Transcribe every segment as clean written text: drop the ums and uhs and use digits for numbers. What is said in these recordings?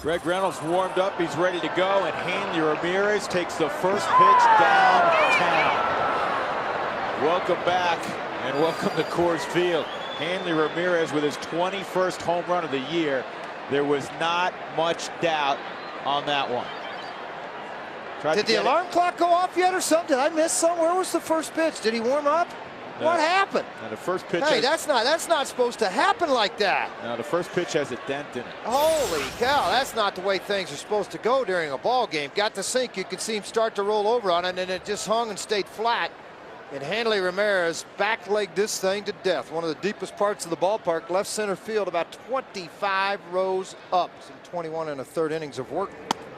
Greg Reynolds warmed up. He's ready to go. And Hanley Ramirez takes the first pitch downtown. Welcome back and welcome to Coors Field. Hanley Ramirez with his 21st home run of the year. There was not much doubt on that one. Did the alarm clock go off yet or something? Did I miss something? Where was the first pitch? Did he warm up? No. What happened? Now the first pitch. Hey, that's not supposed to happen like that. Now the first pitch has a dent in it. Holy cow! That's not the way things are supposed to go during a ball game. Got to sink. You could see him start to roll over on it, and then it just hung and stayed flat. And Hanley Ramirez backlegged this thing to death. One of the deepest parts of the ballpark, left center field, about 25 rows up. Some 21 1/3 innings of work.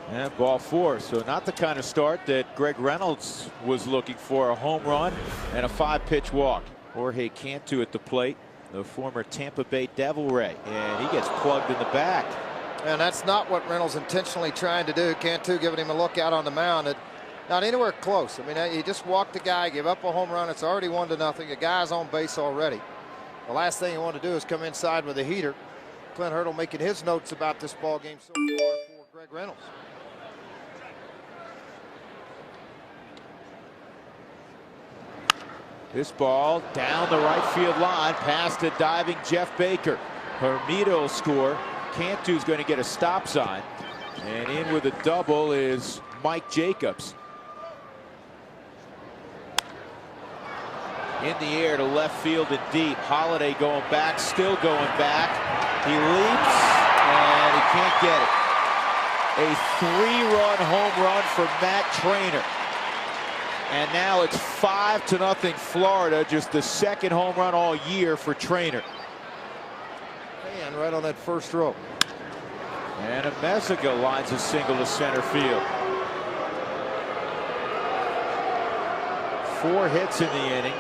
And ball four. So not the kind of start that Greg Reynolds was looking for. A home run and a 5-pitch walk. Jorge Cantu at the plate, the former Tampa Bay Devil Ray, and he gets plugged in the back. And that's not what Reynolds intentionally trying to do. Cantu giving him a look out on the mound. Not anywhere close. I mean, he just walked the guy, give up a home run. It's already 1-0. The guy's on base already. The last thing you want to do is come inside with a heater. Clint Hurdle making his notes about this ball game so far for Greg Reynolds. This ball down the right field line, past a diving Jeff Baker. Humidor will score. Cantu's going to get a stop sign. And in with a double is Mike Jacobs. In the air to left field and deep. Holiday going back, still going back. He leaps, and he can't get it. A 3-run home run for Matt Trainer. And now it's 5-0 Florida, just the second home run all year for Trainer. And right on that first row. And Messiga lines a single to center field. 4 hits in the inning,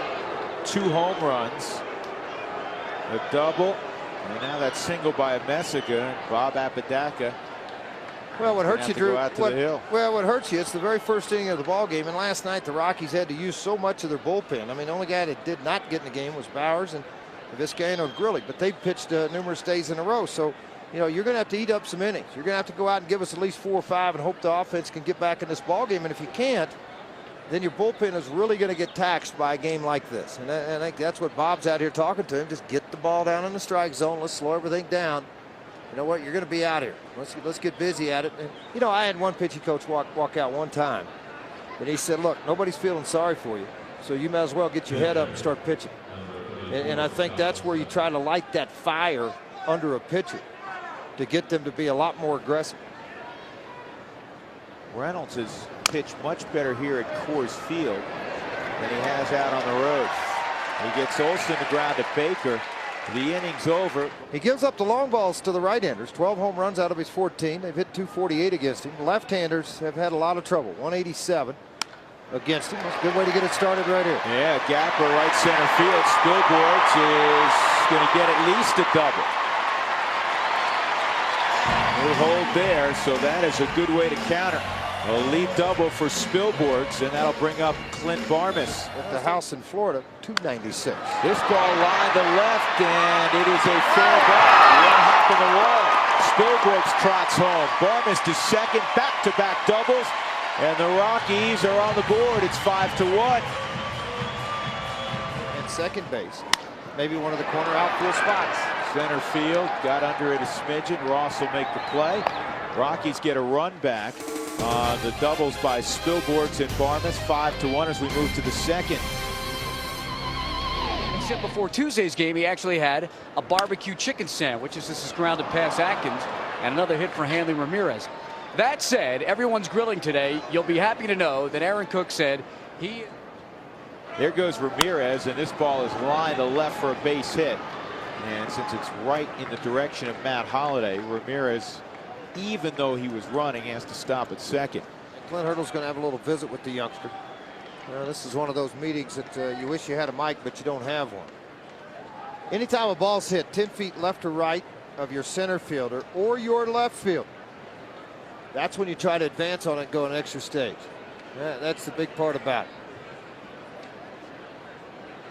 2 home runs, a double, and now that single by Messiga and Bob Apodaca. Well, what hurts you, Drew? What hurts you? It's the very first inning of the ball game, and last night the Rockies had to use so much of their bullpen. I mean, the only guy that did not get in the game was Bowers and Vizcaino and Grilli, but they pitched numerous days in a row. So, you know, you're going to have to eat up some innings. You're going to have to go out and give us at least 4 or 5 and hope the offense can get back in this ball game. And if you can't, then your bullpen is really going to get taxed by a game like this. And I think that's what Bob's out here talking to him. Just get the ball down in the strike zone. Let's slow everything down. You know what? You're going to be out here. Let's get busy at it. And, you know, I had one pitching coach walk out one time, and he said, look, nobody's feeling sorry for you, so you might as well get your head up and start pitching. And I think that's where you try to light that fire under a pitcher to get them to be a lot more aggressive. Reynolds has pitched much better here at Coors Field than he has out on the road. He gets Olsen to ground at Baker. The inning's over. He gives up the long balls to the right-handers. 12 home runs out of his 14. They've hit 248 against him. Left-handers have had a lot of trouble. 187 against him. That's a good way to get it started right here. Yeah, Gapper right center field. Spilborghs is going to get at least a double. No hold there, so that is a good way to counter. A lead double for Spilborghs, and that'll bring up Clint Barmes. At the house in Florida, 296. This ball lined to left, and it is a fair ball. One hop in the wall. Spilborghs trots home. Barmes to second, back-to-back doubles, and the Rockies are on the board. It's 5-1. And second base, maybe one of the corner outfield spots. Center field, got under it a smidgen. Ross will make the play. Rockies get a run back. The doubles by Spilborghs and Barmes, 5-1 as we move to the second. Except before Tuesday's game, he actually had a barbecue chicken sandwich. This is grounded past Atkins, and another hit for Hanley Ramirez. That said, everyone's grilling today. You'll be happy to know that Aaron Cook said he... There goes Ramirez, and this ball is lined to left for a base hit. And since it's right in the direction of Matt Holliday, Ramirez, even though he was running, has to stop at second. Clint Hurdle's going to have a little visit with the youngster. This is one of those meetings that you wish you had a mic, but you don't have one. Anytime a ball's hit 10 feet left or right of your center fielder or your left field, that's when you try to advance on it and go an extra stage. That's the big part about it.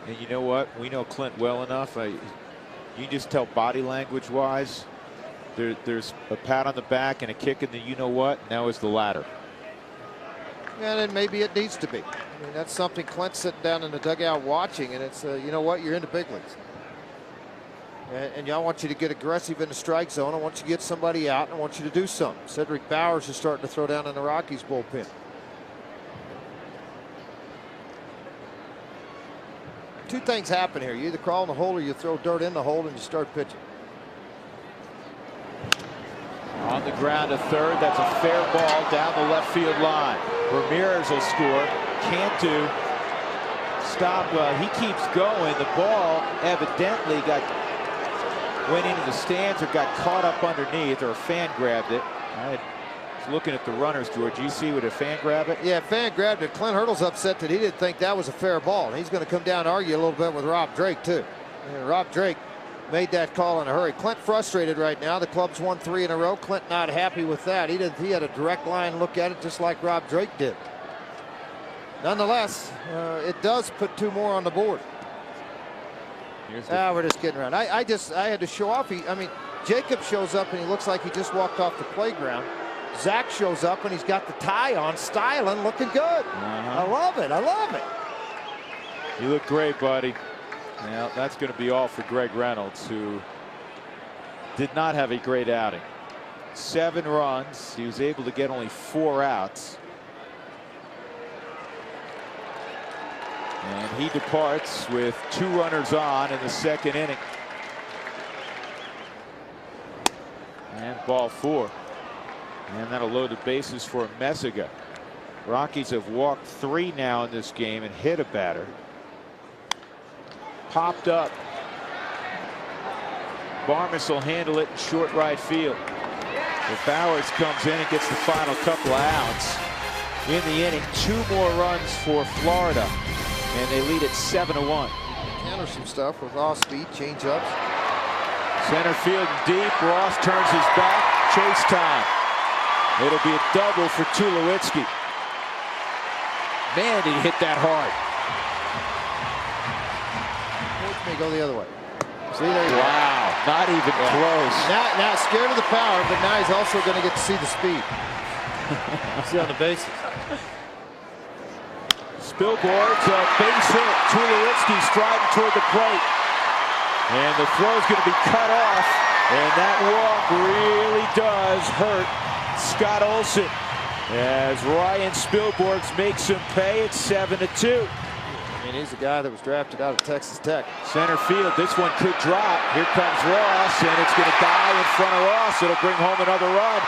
And you know what? We know Clint well enough. You just tell body language wise, There's a pat on the back and a kick in the you-know-what. Now is the latter. And then maybe it needs to be. I mean, that's something Clint's sitting down in the dugout watching, and it's, you know what, you're in the big leagues. And I want you to get aggressive in the strike zone. I want you to get somebody out, and I want you to do something. Cedric Bowers is starting to throw down in the Rockies bullpen. Two things happen here. You either crawl in the hole or you throw dirt in the hole and you start pitching. On the ground to third. That's a fair ball down the left field line. Ramirez will score. Cantu stop. Well, he keeps going. The ball evidently went into the stands or got caught up underneath, or a fan grabbed it. I was looking at the runners, George. You see, would a fan grab it? Yeah, fan grabbed it. Clint Hurdle's upset that he didn't think that was a fair ball. He's going to come down and argue a little bit with Rob Drake, too. And Rob Drake made that call in a hurry. Clint frustrated right now. The club's won 3 in a row. Clint not happy with that. He had a direct line look at it, just like Rob Drake did. Nonetheless, it does put 2 more on the board. We're just getting around. I had to show off. I mean, Jacob shows up and he looks like he just walked off the playground. Zach shows up and he's got the tie on, styling, looking good. I love it. I love it. You look great, buddy. Now that's going to be all for Greg Reynolds, who did not have a great outing. 7 runs. He was able to get only 4 outs. And he departs with 2 runners on in the 2nd inning. And ball 4. And that'll load the bases for Messiga. Rockies have walked 3 now in this game and hit a batter. Popped up. Barmes will handle it in short right field. If Bowers comes in and gets the final couple of outs in the inning, 2 more runs for Florida, and they lead at 7-1. Counter some stuff with off speed, change ups. Center field deep. Ross turns his back. Chase time. It'll be a double for Tulowitzki. Man, did he hit that hard. May go the other way. See, there you go. Wow, not even close. Now scared of the power, but now he's also going to get to see the speed. See on the bases. Spilborg's a base hit. Tulowitzki striding toward the plate. And the throw's going to be cut off. And that walk really does hurt Scott Olsen, as Ryan Spilborghs makes him pay at 7-2. I mean, he's a guy that was drafted out of Texas Tech. Center field. This one could drop. Here comes Ross, and it's going to die in front of Ross. It'll bring home another run.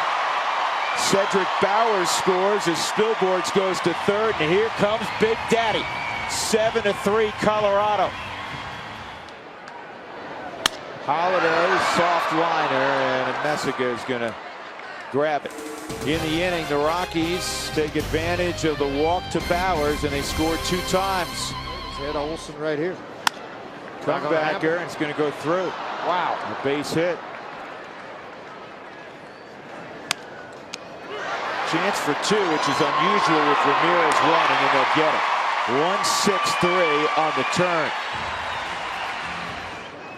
Cedric Bowers scores as Spilborghs goes to third, and here comes Big Daddy. 7-3 Colorado. Holiday, soft liner, and Messiga is going to grab it. In the inning, the Rockies take advantage of the walk to Bowers, and they scored 2 times. Head Olsen right here. Comebacker, and it's going to go through. Wow. A base hit. Chance for 2, which is unusual with Ramirez running, and they'll get it. 1-6-3 on the turn.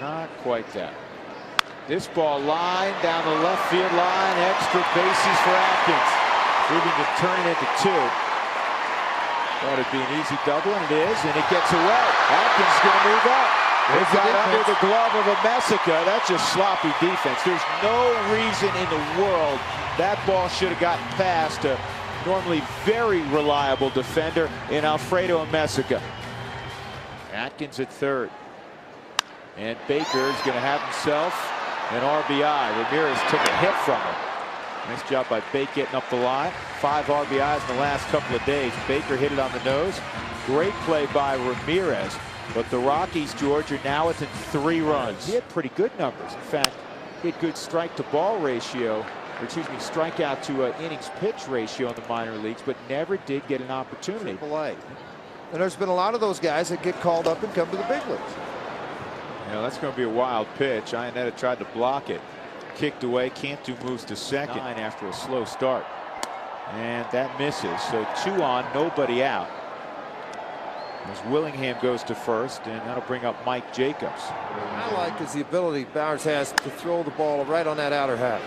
Not quite that. This ball line down the left field line. Extra bases for Atkins. Moving to turn it into 2. Thought it'd be an easy double, and it is, and it gets away. Atkins is going to move up. It got under the glove of a Messiga. That's just sloppy defense. There's no reason in the world that ball should have gotten past a normally very reliable defender in Alfredo Messiga. Atkins at third. And Baker is going to have himself an RBI. Ramirez took a hit from him. Nice job by Baker getting up the line. 5 RBIs in the last couple of days. Baker hit it on the nose. Great play by Ramirez. But the Rockies, George, are now within 3 runs. He had pretty good numbers. In fact, he had good strike to ball ratio, or excuse me, strikeout to innings pitch ratio in the minor leagues, but never did get an opportunity. AAA. And there's been a lot of those guys that get called up and come to the big leagues. You know, that's going to be a wild pitch. Iannetta tried to block it. Kicked away. Cantu moves to second after a slow start. And that misses. So 2 on, nobody out. As Willingham goes to first, and that'll bring up Mike Jacobs. I like is the ability Bowers has to throw the ball right on that outer half.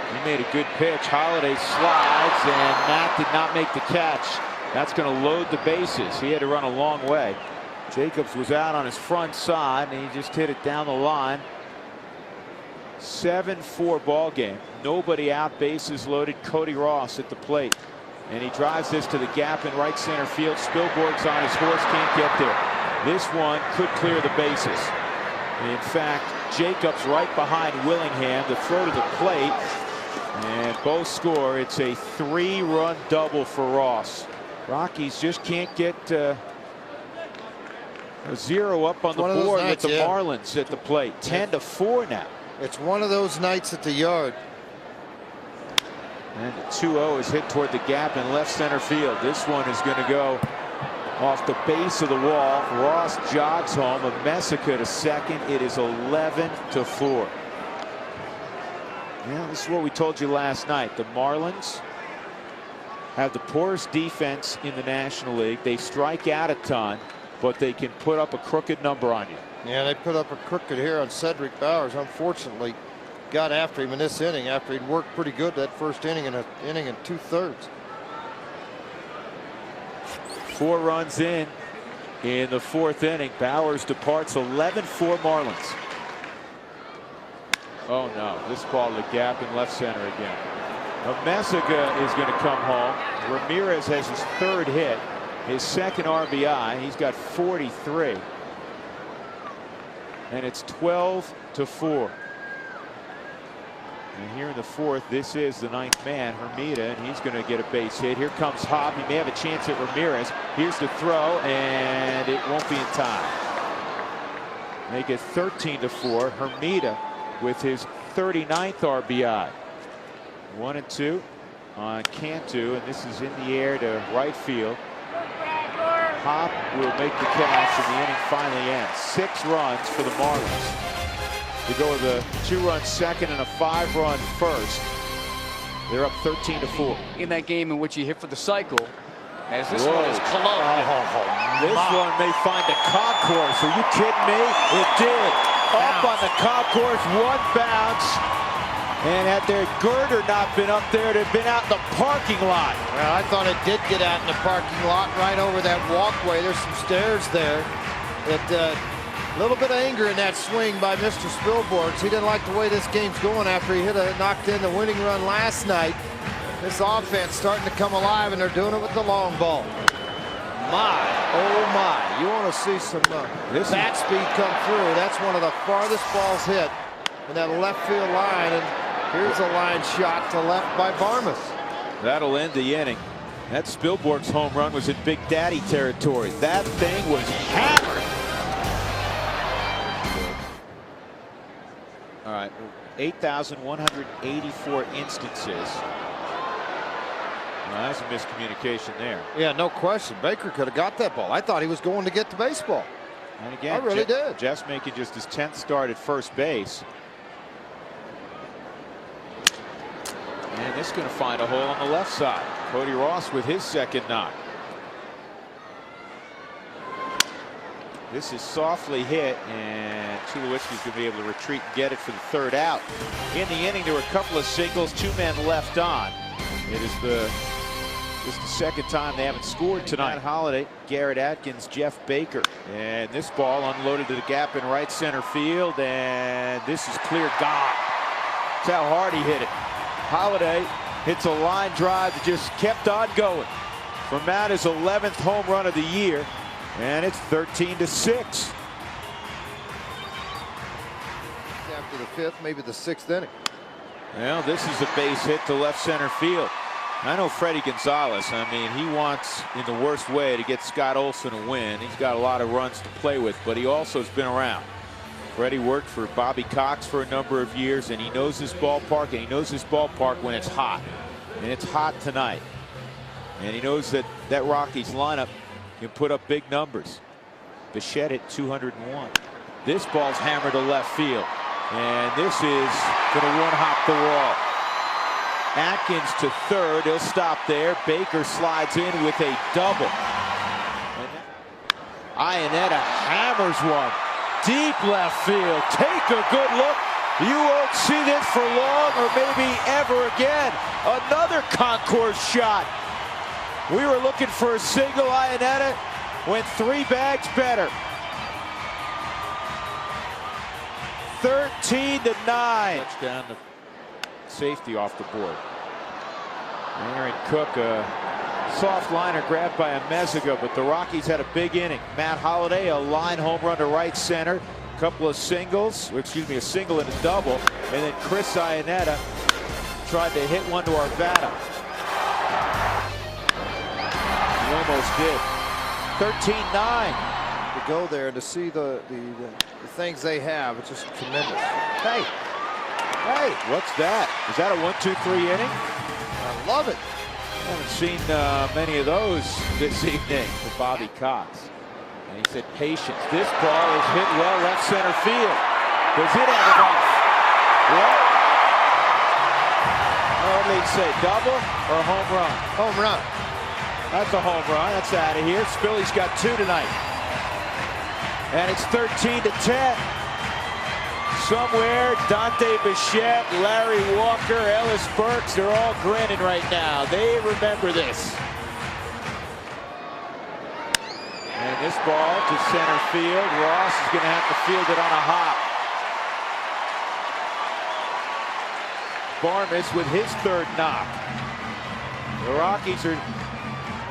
He made a good pitch. Holiday slides, and Matt did not make the catch. That's going to load the bases. He had to run a long way. Jacobs was out on his front side, and he just hit it down the line. 7-4 ball game. Nobody out, bases loaded. Cody Ross at the plate. And he drives this to the gap in right center field. Spilborg's on his horse, can't get there. This one could clear the bases. In fact, Jacobs right behind Willingham. The throw to the plate. And both score. It's a 3-run double for Ross. Rockies just can't get a 0 up on the board with the Marlins at the plate. 10-4 now. It's one of those nights at the yard. And the 2-0 is hit toward the gap in left center field. This one is going to go off the base of the wall. Ross jogs home. A Messica to second. It is 11-4. Yeah, this is what we told you last night. The Marlins have the poorest defense in the National League. They strike out a ton, but they can put up a crooked number on you. Yeah, they put up a crooked here on Cedric Bowers. Unfortunately, got after him in this inning after he'd worked pretty good that first inning and an inning and 2/3. 4 runs in the 4th inning. Bowers departs. 11-4 Marlins. Oh no, this ball to the gap in left center again. Messica is going to come home. Ramirez has his 3rd hit, his 2nd RBI. He's got 43. And it's 12-4. And here in the 4th, this is the 9th man, Hermida, and he's going to get a base hit. Here comes Hopp. He may have a chance at Ramirez. Here's the throw, and it won't be in time. Make it 13-4. Hermida with his 39th RBI. 1-2 on Cantu, and this is in the air to right field. Hopp will make the catch, and the inning finally ends. 6 runs for the Marlins. They go with a 2-run second and a 5-run first. They're up 13-4. In that game in which he hit for the cycle, as this one is close. This one may find a concourse. Are you kidding me? It did. Up on the concourse, 1 bounce. And had their girder not been up there, it had been out in the parking lot. Well, I thought it did get out in the parking lot right over that walkway. There's some stairs there. A little bit of anger in that swing by Mr. Spilborgs. He didn't like the way this game's going after he knocked in the winning run last night. This offense starting to come alive, and they're doing it with the long ball. My, oh my. You want to see some bat speed come through. That's one of the farthest balls hit in that left field line. And here's a line shot to left by Barmas. That'll end the inning. That Spilborg's home run was in Big Daddy territory. That thing was hammered. All right, 8,184 instances. Well, that's a miscommunication there. Yeah, no question. Baker could have got that ball. I thought he was going to get the baseball. And again, I really did. Jeff's making just his 10th start at first base. And this is going to find a hole on the left side. Cody Ross with his 2nd knock. This is softly hit, and Tulowitzki's going to be able to retreat and get it for the 3rd out. In the inning, there were a couple of singles, 2 men left on. It is just the 2nd time they haven't scored tonight. Holiday, Garrett Atkins, Jeff Baker. And this ball unloaded to the gap in right center field, and this is clear gone. That's how hard he hit it. Holiday hits a line drive that just kept on going. For Matt, his 11th home run of the year, and it's 13-6. After the 5th, maybe the 6th inning. Well, this is a base hit to left center field. I know Freddie Gonzalez. I mean, he wants, in the worst way, to get Scott Olson a win. He's got a lot of runs to play with, but he also has been around. Freddie worked for Bobby Cox for a number of years, and he knows this ballpark, and he knows this ballpark when it's hot. And it's hot tonight. And he knows that that Rockies lineup can put up big numbers. Bichette at 201. This ball's hammered to left field. And this is going to one-hop the wall. Atkins to 3rd. He'll stop there. Baker slides in with a double. Iannetta hammers one. Deep left field. Take a good look. You won't see this for long or maybe ever again. Another Concourse shot. We were looking for a single. Iannetta went 3 bags better. 13-9. Touchdown to safety off the board. Aaron Cook, a soft liner grabbed by a Meziga, but the Rockies had a big inning. Matt Holliday, a line home run to right center. A couple of singles, a single and a double. And then Chris Iannetta tried to hit one to Arvada. He almost did. 13-9. To go there and to see the things they have, it's just tremendous. Hey, what's that? Is that a 1-2-3 inning? I love it. I haven't seen many of those this evening for Bobby Cox. And he said patience. This ball is hit well left center field. Does it have a bounce? What? What did he say? Double or home run? Home run. That's a home run. That's out of here. Spilly's got 2 tonight. And it's 13-10. Somewhere, Dante Bichette, Larry Walker, Ellis Burks, they're all grinning right now. They remember this. And this ball to center field. Ross is going to have to field it on a hop. Barmes with his 3rd knock. The Rockies are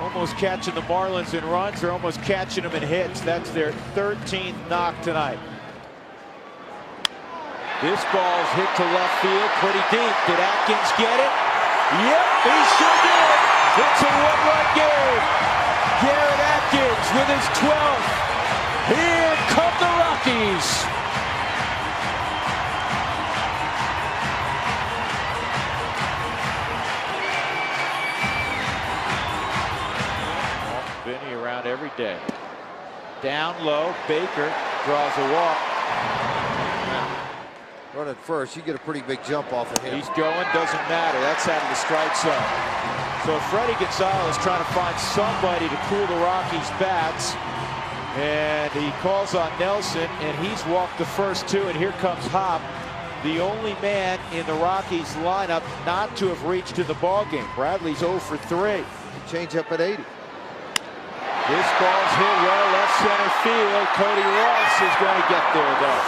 almost catching the Marlins in runs. They're almost catching them in hits. That's their 13th knock tonight. This ball's hit to left field pretty deep. Did Atkins get it? Yep, he sure did. It's a 1-run game. Garrett Atkins with his 12th. Here come the Rockies. Vinny around every day. Down low, Baker draws a walk. Run at first, you get a pretty big jump off of him. He's going, doesn't matter. That's out of the strike zone. So Freddie Gonzalez trying to find somebody to cool the Rockies' bats. And he calls on Nelson, and he's walked the first 2. And here comes Hop, the only man in the Rockies lineup not to have reached to the ballgame. Bradley's 0 for 3. Change up at 80. This ball's hit well left center field. Cody Ross is going to get there, though.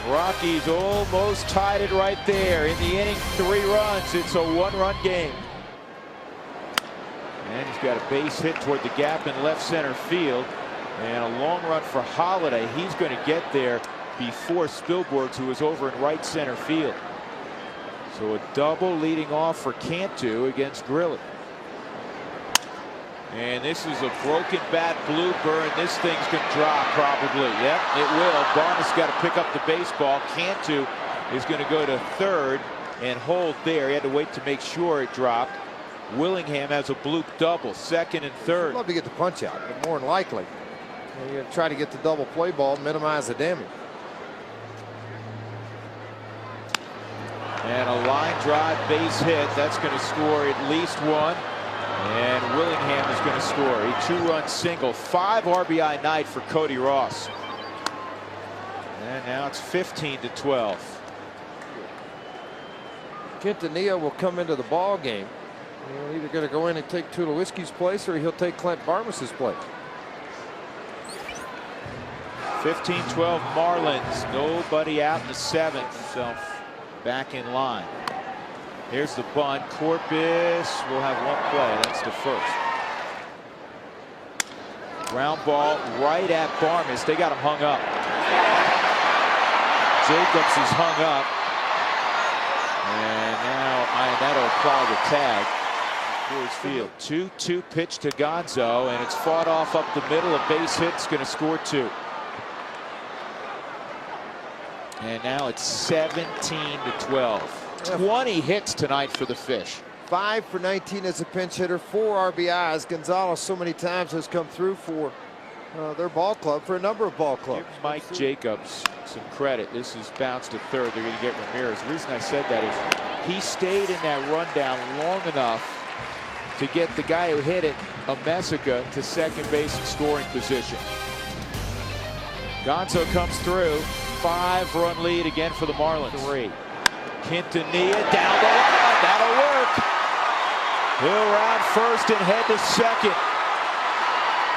Rockies almost tied it right there. In the inning, 3 runs. It's a 1-run game. And he's got a base hit toward the gap in left center field. And a long run for Holliday. He's going to get there before Spilborghs, who was over in right center field. So a double leading off for Cantu against Grilli. And this is a broken bat blooper, and this thing's going to drop probably. Yep, it will. Barnes got to pick up the baseball. Cantu is going to go to 3rd and hold there. He had to wait to make sure it dropped. Willingham has a bloop double, 2nd and 3rd. I'd love to get the punch out, but more than likely, you're going to try to get the double play ball, minimize the damage. And a line drive base hit. That's going to score at least 1. And Willingham is going to score a 2-run single. 5 RBI night for Cody Ross. And now it's 15-12. Quintanilla will come into the ball game. He's either going to go in and take Tulowitzki's place, or he'll take Clint Barmes's place. 15-12 Marlins. Nobody out in the 7th. So back in line. Here's the bunt. Corpus will have 1 play. That's the 1st. Ground ball right at Barmes. They got him hung up. Jacobs is hung up. And now Iannetta will apply the tag. Coors Field. 2-2 pitch to Gonzo, and it's fought off up the middle. A base hit's going to score 2. And now it's 17-12. 20 hits tonight for the Fish. 5 for 19 as a pinch hitter, 4 RBIs. Gonzalez so many times has come through for their ball club, for a number of ball clubs. Give Mike Jacobs some credit. This is bounced to 3rd. They're going to get Ramirez. The reason I said that is he stayed in that rundown long enough to get the guy who hit it, Amesica, to second base in scoring position. Gonzo comes through. 5-run lead again for the Marlins. 3. Quintanilla down the line. That'll work. He'll round first and head to second.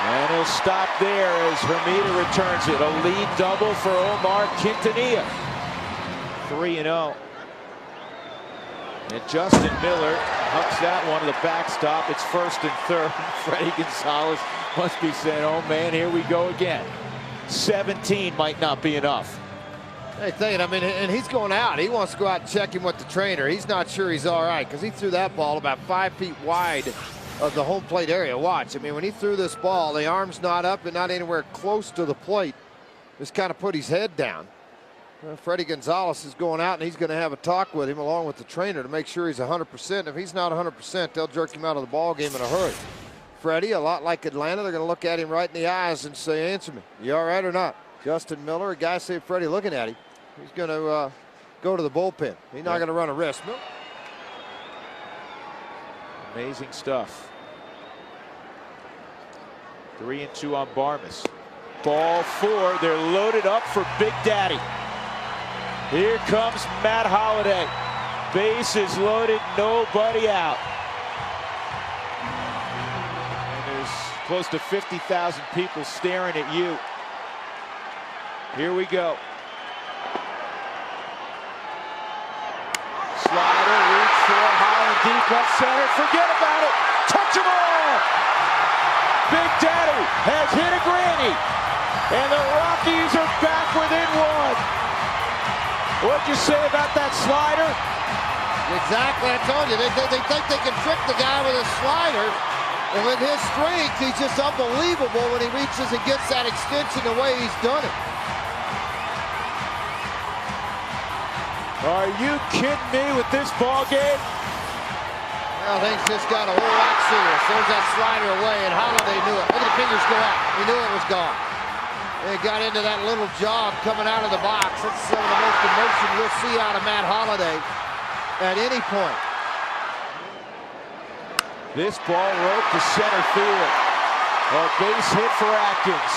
And he'll stop there as Humidor returns it. A lead double for Omar Quintanilla. 3-0. And Justin Miller hucks that one to the backstop. It's first and third. Freddie Gonzalez must be saying, oh man, here we go again. 17 might not be enough. Hey, thinking, I mean, and he's going out. He wants to go out and check him with the trainer. He's not sure he's all right because he threw that ball about 5 feet wide of the home plate area. Watch. I mean, when he threw this ball, the arm's not up and not anywhere close to the plate. Just kind of put his head down. Well, Freddie Gonzalez is going out and he's going to have a talk with him along with the trainer to make sure he's 100%. If he's not 100%, they'll jerk him out of the ball game in a hurry. Freddie, a lot like Atlanta, they're going to look at him right in the eyes and say, answer me. You all right or not? Justin Miller, a guy say Freddie looking at him. He's going to go to the bullpen. He's not going to run a risk. Amazing stuff. 3-2 on Barmes. Ball 4. They're loaded up for Big Daddy. Here comes Matt Holliday. Bases loaded, nobody out. And there's close to 50,000 people staring at you. Here we go. Slider, reach for Holland, deep left center. Forget about it. Touch them all. Big Daddy has hit a granny. And the Rockies are back within 1. What'd you say about that slider? Exactly. I told you. They think they can trick the guy with a slider. And with his strength, he's just unbelievable when he reaches and gets that extension the way he's done it. Are you kidding me with this ball game? Well, things just got a whole lot serious. There's that slider away, and Holliday knew it. Look at the fingers go out. He knew it was gone. He got into that little jog coming out of the box. That's some of the most emotion you'll see out of Matt Holliday at any point. This ball roped to center field. A base hit for Atkins.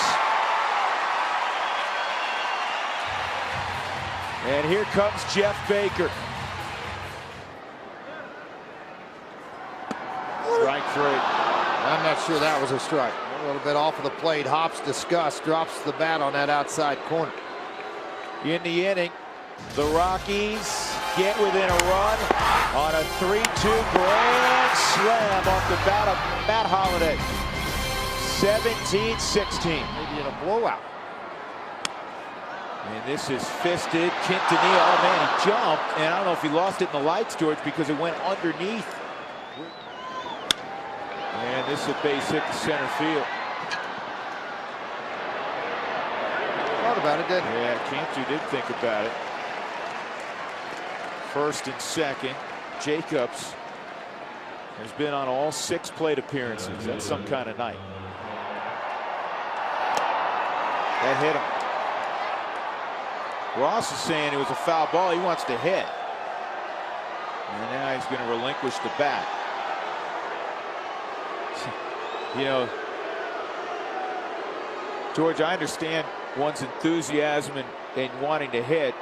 And here comes Jeff Baker. Strike 3. I'm not sure that was a strike. A little bit off of the plate. Hops disgust, drops the bat on that outside corner. In the inning, the Rockies get within a run on a 3-2 grand slam off the bat of Matt Holliday. 17-16. Maybe in a blowout. And this is fisted. Quintanilla, oh man, he jumped. And I don't know if he lost it in the lights, George, because it went underneath. And this is a base hit to center field. Thought about it, didn't he? Yeah, Cantu did think about it. First and second. Jacobs has been on all 6 plate appearances. That's some kind of night. That hit him. Ross is saying it was a foul ball. He wants to hit. And now he's going to relinquish the bat. You know, George, I understand one's enthusiasm and wanting to hit.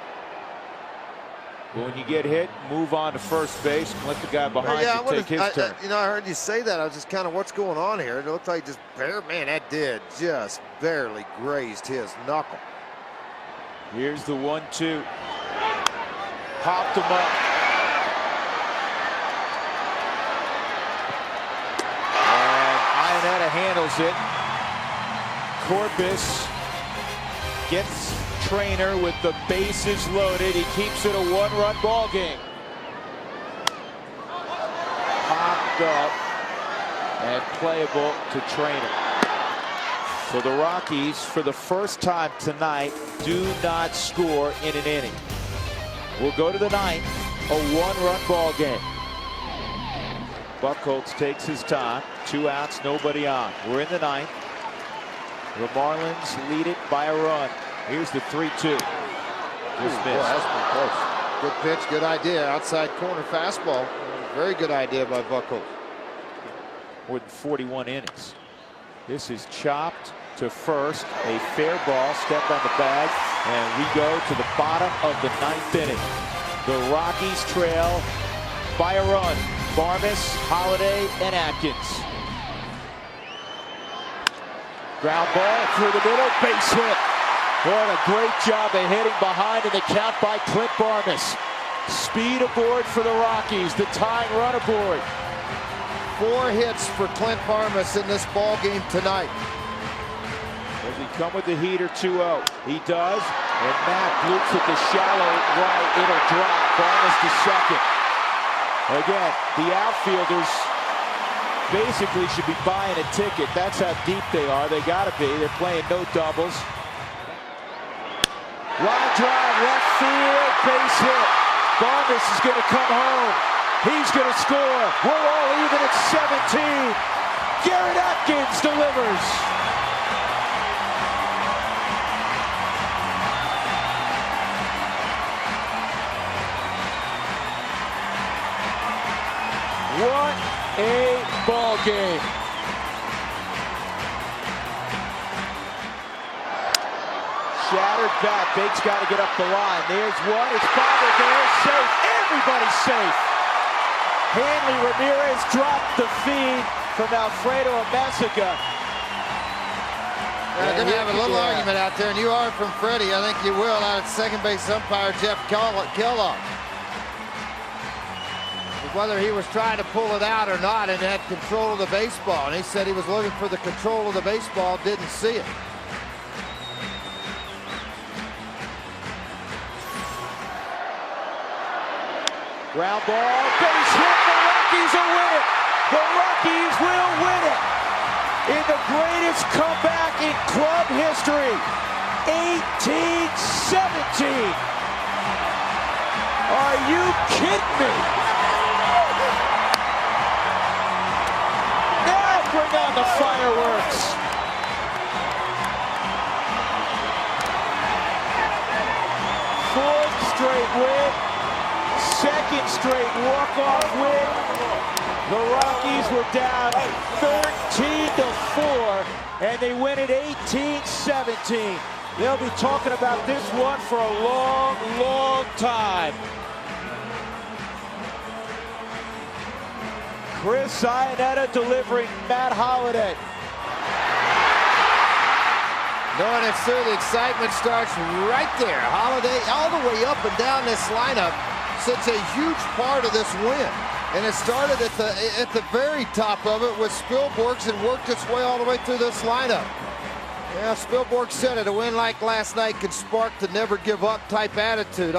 But when you get hit, move on to first base and let the guy behind you take his turn. You know, I heard you say that. I was just kind of, what's going on here? It looked like just man, that did just barely grazed his knuckle. Here's the 1-2. Popped him up. And Ionetta handles it. Corpus gets Trainer with the bases loaded. He keeps it a 1-run ball game. Popped up and playable to Trainer. So the Rockies, for the first time tonight, do not score in an inning. We'll go to the 9th, a 1-run ball game. Buchholz takes his time. 2 outs, nobody on. We're in the 9th. The Marlins lead it by a run. Here's the 3-2. Just missed. That's been close. Good pitch, good idea. Outside corner fastball. Very good idea by Buchholz. more than 41 innings. This is chopped to first, a fair ball, step on the bag, and we go to the bottom of the 9th inning. The Rockies trail by a run. Barmes, Holiday, and Atkins. Ground ball through the middle, base hit. What a great job of hitting behind in the count by Clint Barmes. Speed aboard for the Rockies, the tying run aboard. 4 hits for Clint Barmes in this ball game tonight. Does he come with the heater 2-0? He does. And Matt looks at the shallow right. It'll drop. Barmes to second. Again, the outfielders basically should be buying a ticket. That's how deep they are. They got to be. They're playing no doubles. Line drive, left field, base hit. Barmes is going to come home. He's going to score. We're all even at 17. Garrett Atkins delivers. What a ball game. Shattered bat. Bates got to get up the line. There's one. It's bothered there. Safe. Everybody's safe. Hanley Ramirez dropped the feed from Alfredo Amasiga. They're going to have a little argument out there, and you are from Freddie. I think you will, out at second base umpire Jeff Kellogg. Whether he was trying to pull it out or not and had control of the baseball. And he said he was looking for the control of the baseball, didn't see it. Ground ball, base hit, the Rockies will win it. The Rockies will win it. In the greatest comeback in club history, 18-17. Are you kidding me? Now bring on the fireworks. Fourth straight win. Second straight walk-off win. The Rockies were down 13-4, and they win it 18-17. They'll be talking about this one for a long, long time. Chris Iannetta delivering Matt Holiday. Knowing it's through, the excitement starts right there. Holiday all the way up and down this lineup. Such a huge part of this win. And it started at the very top of it with Spilborghs and worked its way all the way through this lineup. Yeah, Spilborg said it, a win like last night can spark the never give up type attitude.